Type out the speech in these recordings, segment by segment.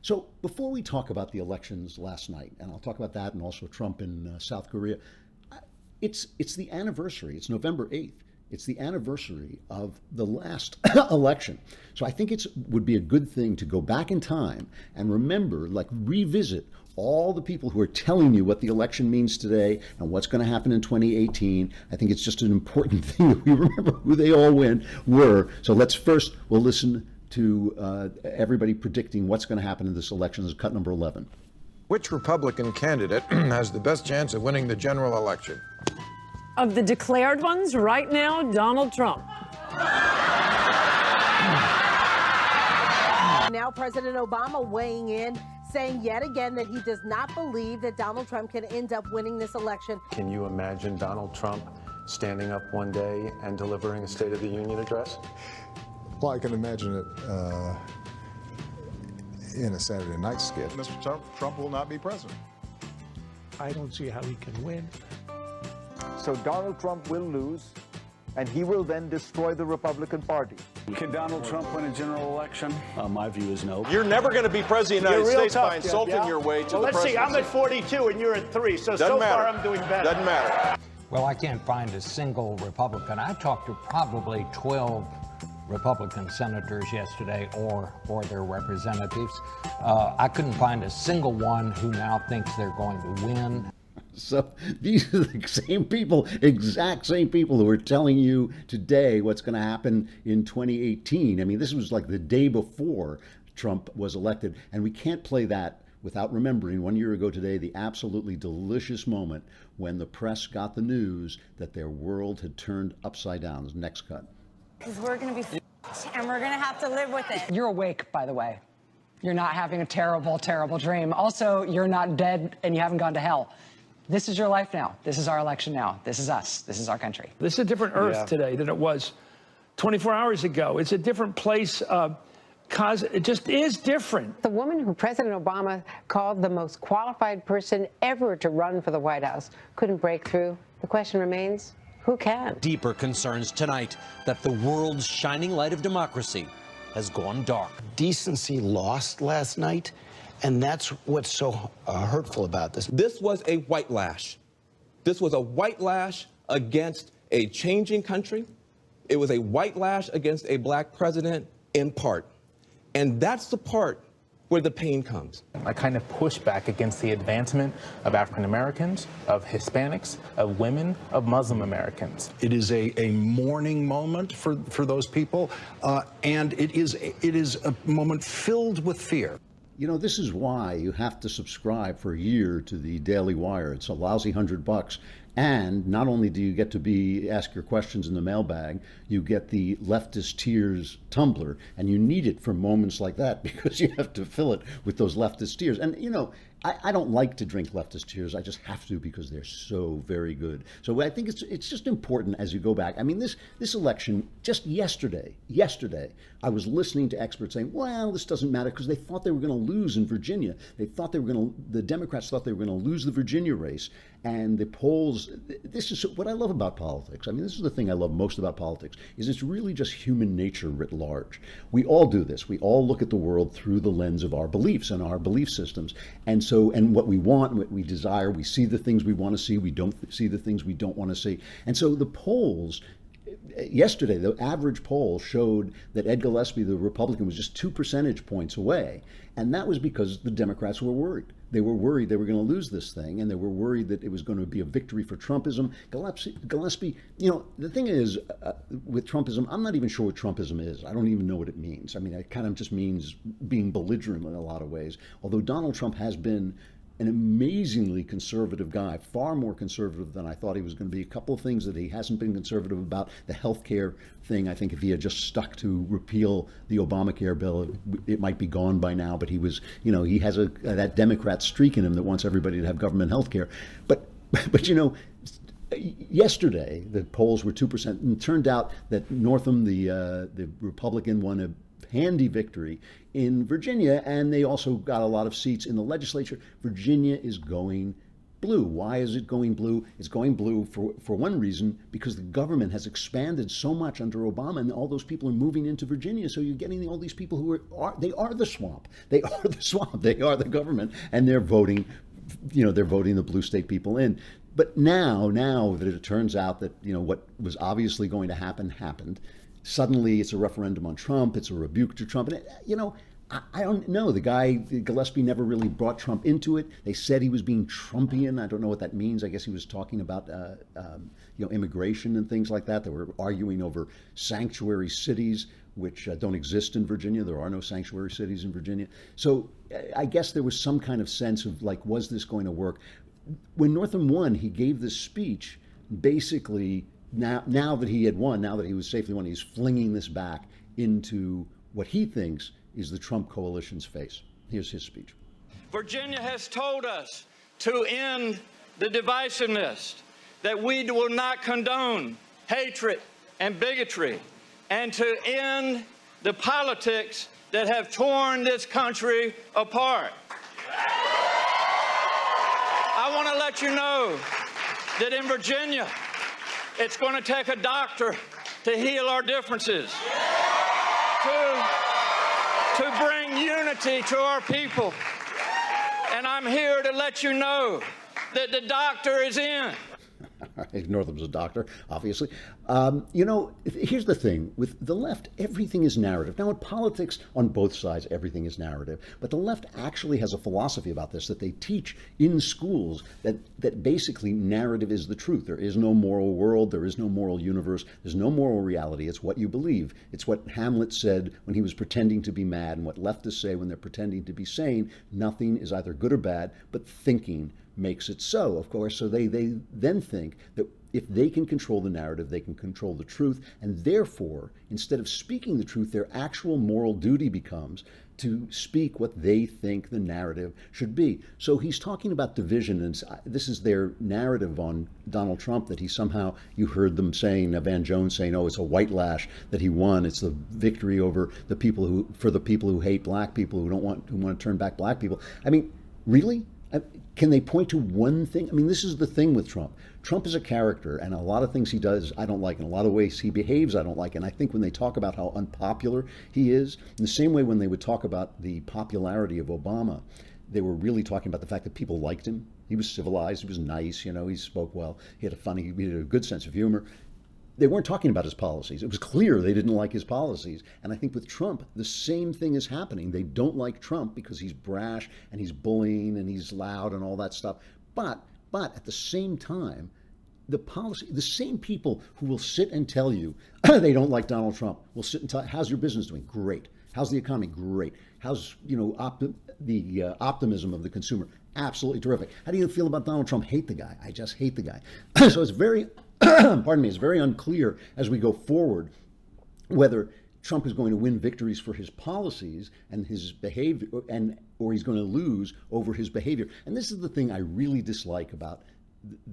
So before we talk about the elections last night, and I'll talk about that and also Trump in South Korea, it's the anniversary. It's November 8th. It's the anniversary of the last election. So I think it would be a good thing to go back in time and remember, like revisit all the people who are telling you what the election means today and what's going to happen in 2018. I think it's just an important thing that we remember who they all were. So we'll listen to everybody predicting what's going to happen in this election. This is cut number 11. Which Republican candidate has the best chance of winning the general election? Of the declared ones, right now, Donald Trump. Now President Obama weighing in, saying yet again that he does not believe that Donald Trump can end up winning this election. Can you imagine Donald Trump standing up one day and delivering a State of the Union address? Well, I can imagine it in a Saturday night skit. Mr. Trump will not be president. I don't see how he can win. So Donald Trump will lose, and he will then destroy the Republican Party. Can Donald Trump win a general election? My view is no. You're never going to be president of the United States by insulting your way to the presidency. Let's see, I'm at 42 and you're at 3, so far I'm doing better. Doesn't matter. Well, I can't find a single Republican. I talked to probably 12 Republican senators yesterday or their representatives. I couldn't find a single one who now thinks they're going to win. So these are the same people, exact same people who are telling you today what's going to happen in 2018. I mean, this was like the day before Trump was elected, and we can't play that without remembering 1 year ago today the absolutely delicious moment when the press got the news that their world had turned upside down. This next cut. Because we're going to be and we're going to have to live with it. You're awake, by the way. You're not having a terrible, terrible dream. Also, you're not dead and you haven't gone to hell. This is your life now. This is our election now. This is us. This is our country. This is a different Earth today than it was 24 hours ago. It's a different place. It just is different. The woman who President Obama called the most qualified person ever to run for the White House couldn't break through. The question remains, who can? Deeper concerns tonight that the world's shining light of democracy has gone dark. Decency lost last night. And that's what's so hurtful about this. This was a white lash. This was a white lash against a changing country. It was a white lash against a black president in part. And that's the part where the pain comes. I kind of push back against the advancement of African Americans, of Hispanics, of women, of Muslim Americans. It is a mourning moment for those people, and it is a moment filled with fear. You know, this is why you have to subscribe for a year to the Daily Wire. It's a lousy $100. And not only do you get to ask your questions in the mailbag, you get the Leftist Tears tumbler, and you need it for moments like that because you have to fill it with those leftist tears. And, you know, I don't like to drink leftist tears. I just have to because they're so very good. So I think it's just important as you go back. I mean, this election, just yesterday, I was listening to experts saying, well, this doesn't matter because they thought they were going to lose in Virginia. The Democrats thought they were going to lose the Virginia race. And the polls, this is what I love about politics. I mean, this is the thing I love most about politics, is it's really just human nature writ large. We all do this. We all look at the world through the lens of our beliefs and our belief systems. And what we want, what we desire, we see the things we want to see, we don't see the things we don't want to see. And so the polls, yesterday, the average poll showed that Ed Gillespie, the Republican, was just 2 percentage points away. And that was because the Democrats were worried. They were worried they were going to lose this thing, and they were worried that it was going to be a victory for Trumpism. Gillespie, you know, the thing is, with Trumpism, I'm not even sure what Trumpism is. I don't even know what it means. I mean, it kind of just means being belligerent in a lot of ways. Although Donald Trump has been an amazingly conservative guy, far more conservative than I thought he was going to be. A couple of things that he hasn't been conservative about. The health care thing, I think if he had just stuck to repeal the Obamacare bill, it might be gone by now. But he was, you know, he has that Democrat streak in him that wants everybody to have government health care. But you know, yesterday the polls were 2%, and it turned out that Northam, the Republican, won a handy victory in Virginia, and they also got a lot of seats in the legislature. Virginia is going blue. Why is it going blue? It's going blue for one reason, because the government has expanded so much under Obama, and all those people are moving into Virginia. So you're getting all these people who they are the swamp. They are the swamp. They are the government, and they're voting. They're voting the blue state people in. But now that it turns out that what was obviously going to happen happened, suddenly it's a referendum on Trump. It's a rebuke to Trump, and I don't know. The guy, Gillespie, never really brought Trump into it. They said he was being Trumpian. I don't know what that means. I guess he was talking about, immigration and things like that. They were arguing over sanctuary cities, which don't exist in Virginia. There are no sanctuary cities in Virginia. So I guess there was some kind of sense of was this going to work? When Northam won, he gave this speech. Basically, now that he had won, now that he was safely won, he's flinging this back into what he thinks is the Trump coalition's face. Here's his speech. Virginia has told us to end the divisiveness, that we will not condone hatred and bigotry, and to end the politics that have torn this country apart. I want to let you know that in Virginia, it's going to take a doctor to heal our differences, to bring unity to our people. And I'm here to let you know that the doctor is in. Northam's a doctor, obviously. Here's the thing. With the left, everything is narrative. Now, in politics, on both sides, everything is narrative. But the left actually has a philosophy about this that they teach in schools, that basically narrative is the truth. There is no moral world. There is no moral universe. There's no moral reality. It's what you believe. It's what Hamlet said when he was pretending to be mad, and what leftists say when they're pretending to be sane. Nothing is either good or bad, but thinking makes it so, of course. So they then think that if they can control the narrative, they can control the truth, and therefore, instead of speaking the truth, their actual moral duty becomes to speak what they think the narrative should be. So he's talking about division, and this is their narrative on Donald Trump, that he somehow, you heard them saying, Van Jones saying, oh, it's a white lash that he won. It's the victory over the people who hate black people, who want to turn back black people. I mean, really? Can they point to one thing? I mean, this is the thing with Trump. Trump is a character, and a lot of things he does I don't like, and a lot of ways he behaves I don't like. And I think when they talk about how unpopular he is, in the same way when they would talk about the popularity of Obama, they were really talking about the fact that people liked him. He was civilized, he was nice, he spoke well, he had a good sense of humor. They weren't talking about his policies. It was clear they didn't like his policies. And I think with Trump, the same thing is happening. They don't like Trump because he's brash and he's bullying and he's loud and all that stuff. But at the same time, the same people who will sit and tell you they don't like Donald Trump will sit and tell, how's your business doing? Great. How's the economy? Great. How's, the optimism of the consumer? Absolutely terrific. How do you feel about Donald Trump? Hate the guy. I just hate the guy. So it's very it's very unclear as we go forward whether Trump is going to win victories for his policies and his behavior, or he's going to lose over his behavior. And this is the thing I really dislike about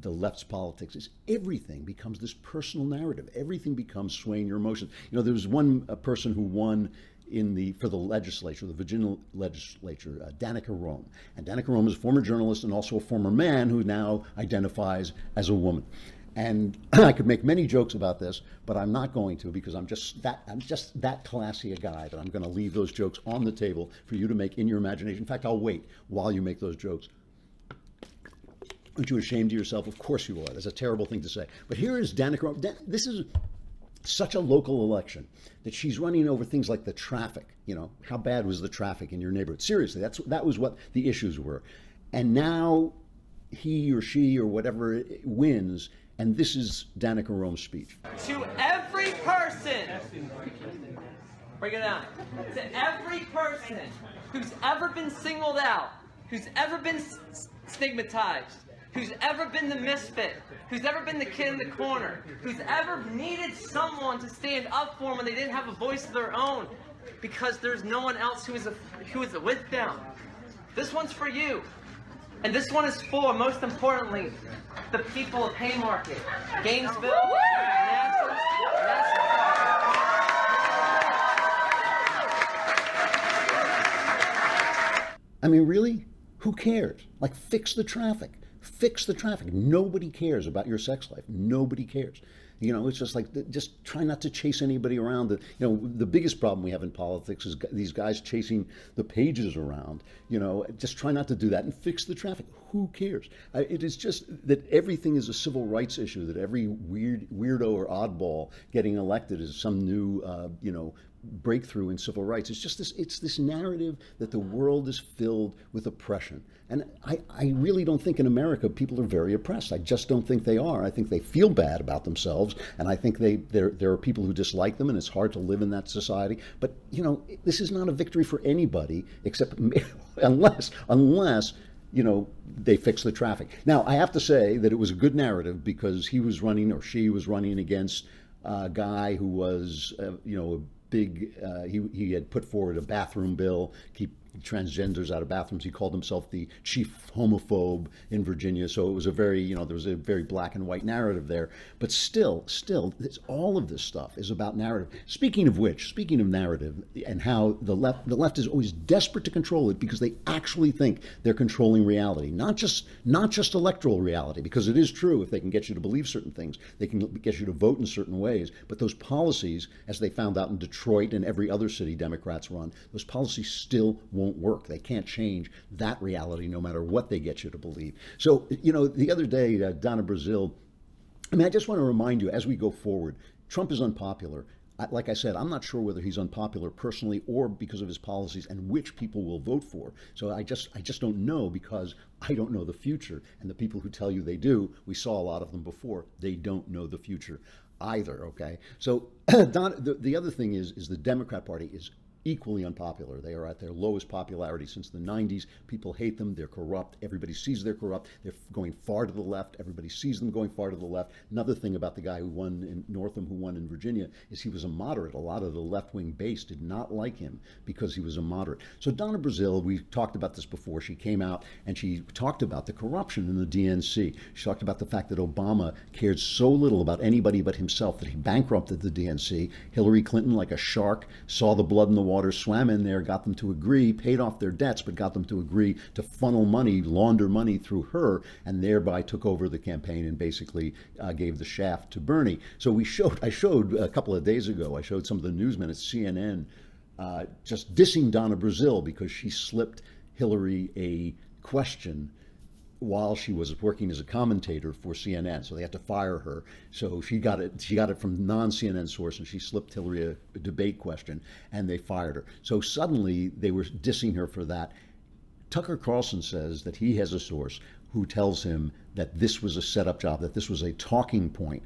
the left's politics, is everything becomes this personal narrative. Everything becomes swaying your emotions. There was one person who won for the legislature, the Virginia legislature, Danica Rome. And Danica Rome is a former journalist and also a former man who now identifies as a woman. And I could make many jokes about this, but I'm not going to, because I'm just that classy a guy that I'm going to leave those jokes on the table for you to make in your imagination. In fact, I'll wait while you make those jokes. Aren't you ashamed of yourself? Of course you are. That's a terrible thing to say. But here is Danica Rome. This is such a local election that she's running over things like the traffic. How bad was the traffic in your neighborhood? Seriously, that was what the issues were. And now he or she or whatever wins. And this is Danica Rome's speech. To every person, bring it on, to every person who's ever been singled out, who's ever been stigmatized, who's ever been the misfit, who's ever been the kid in the corner, who's ever needed someone to stand up for them when they didn't have a voice of their own because there's no one else who is with them. This one's for you. And this one is for, most importantly, the people of Haymarket, Gainesville, Manassas. I mean, really? Who cares? Fix the traffic. Fix the traffic. Nobody cares about your sex life. Nobody cares. You know, it's just like, just try not to chase anybody around. The biggest problem we have in politics is these guys chasing the pages around. You know, just try not to do that and fix the traffic. Who cares? It is just that everything is a civil rights issue, that every weirdo or oddball getting elected is some new, breakthrough in civil rights. It's this narrative that the world is filled with oppression. And I really don't think in America people are very oppressed. I just don't think they are. I think they feel bad about themselves, and I think there are people who dislike them, and it's hard to live in that society. But, you know, this is not a victory for anybody except unless they fix the traffic. Now, I have to say that it was a good narrative because he was running, or she was running, against a guy who was, a big, he had put forward a bathroom bill, keep transgenders out of bathrooms. He called himself the chief homophobe in Virginia. So it was a very, there was a very black and white narrative there. But still, all of this stuff is about narrative. Speaking of narrative and how the left is always desperate to control it because they actually think they're controlling reality, not just electoral reality, because it is true if they can get you to believe certain things, they can get you to vote in certain ways. But those policies, as they found out in Detroit and every other city Democrats run, those policies still won't work. They can't change that reality no matter what they get you to believe. So, the other day, Donna Brazile, I just want to remind you, as we go forward, Trump is unpopular. Like I said, I'm not sure whether he's unpopular personally or because of his policies and which people will vote for. So I just don't know, because I don't know the future. And the people who tell you they do, we saw a lot of them before, they don't know the future either, okay? So the other thing is the Democrat Party is equally unpopular. They are at their lowest popularity since the 90s. People hate them. They're corrupt. Everybody sees they're corrupt. They're going far to the left. Everybody sees them going far to the left. Another thing about the guy who won in Northam, who won in Virginia, is he was a moderate. A lot of the left-wing base did not like him because he was a moderate. So Donna Brazile, we talked about this before. She came out and she talked about the corruption in the DNC. She talked about the fact that Obama cared so little about anybody but himself that he bankrupted the DNC. Hillary Clinton, like a shark, saw the blood in the water, swam in there, got them to agree, paid off their debts, but got them to agree to funnel money, launder money through her, and thereby took over the campaign and basically gave the shaft to Bernie. So I showed a couple of days ago, I showed some of the newsmen at CNN just dissing Donna Brazile because she slipped Hillary a question while she was working as a commentator for CNN. So they had to fire her. So she got it from non-CNN source, and she slipped Hillary a debate question, and they fired her. So suddenly they were dissing her for that. Tucker Carlson says that he has a source who tells him that this was a setup job, that this was a talking point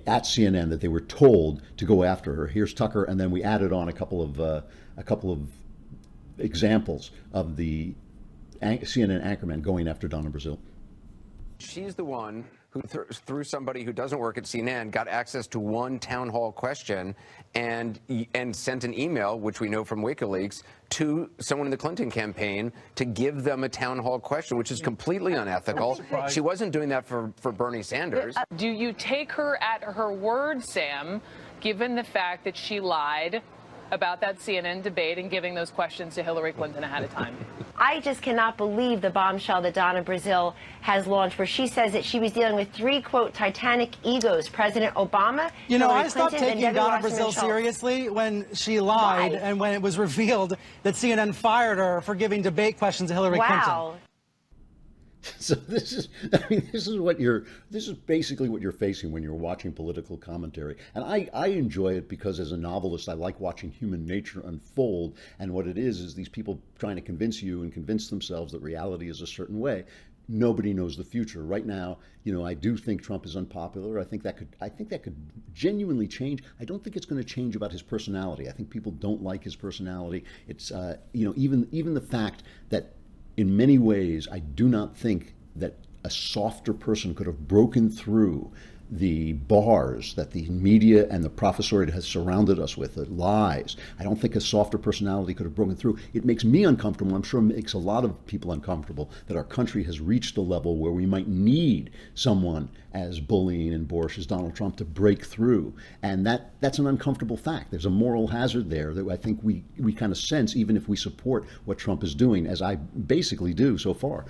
at CNN, that they were told to go after her. Here's Tucker, and then we added on a couple of examples of the CNN anchorman going after Donna Brazile. She's the one who, through somebody who doesn't work at CNN, got access to one town hall question and sent an email, which we know from WikiLeaks, to someone in the Clinton campaign to give them a town hall question, which is completely unethical. She wasn't doing that for Bernie Sanders. Do you take her at her word, Sam, given the fact that she lied about that CNN debate and giving those questions to Hillary Clinton ahead of time? I just cannot believe the bombshell that Donna Brazile has launched, where she says that she was dealing with three, quote, titanic egos: President Obama, Hillary I stopped Clinton, taking and Debbie Donna Wasserman Brazile Schultz. seriously when she lied and when it was revealed that CNN fired her for giving debate questions to Hillary Clinton. So this is basically what you're facing when you're watching political commentary. And I enjoy it because as a novelist, I like watching human nature unfold. And what it is these people trying to convince you and convince themselves that reality is a certain way. Nobody knows the future. Right now, I do think Trump is unpopular. I think that could genuinely change. I don't think it's going to change about his personality. I think people don't like his personality. It's even the fact that in many ways, I do not think that a softer person could have broken through the bars that the media and the professoriate has surrounded us with, the lies. I don't think a softer personality could have broken through. It makes me uncomfortable. I'm sure it makes a lot of people uncomfortable that our country has reached a level where we might need someone as bullying and boorish as Donald Trump to break through. And that's an uncomfortable fact. There's a moral hazard there that I think we kind of sense, even if we support what Trump is doing, as I basically do so far.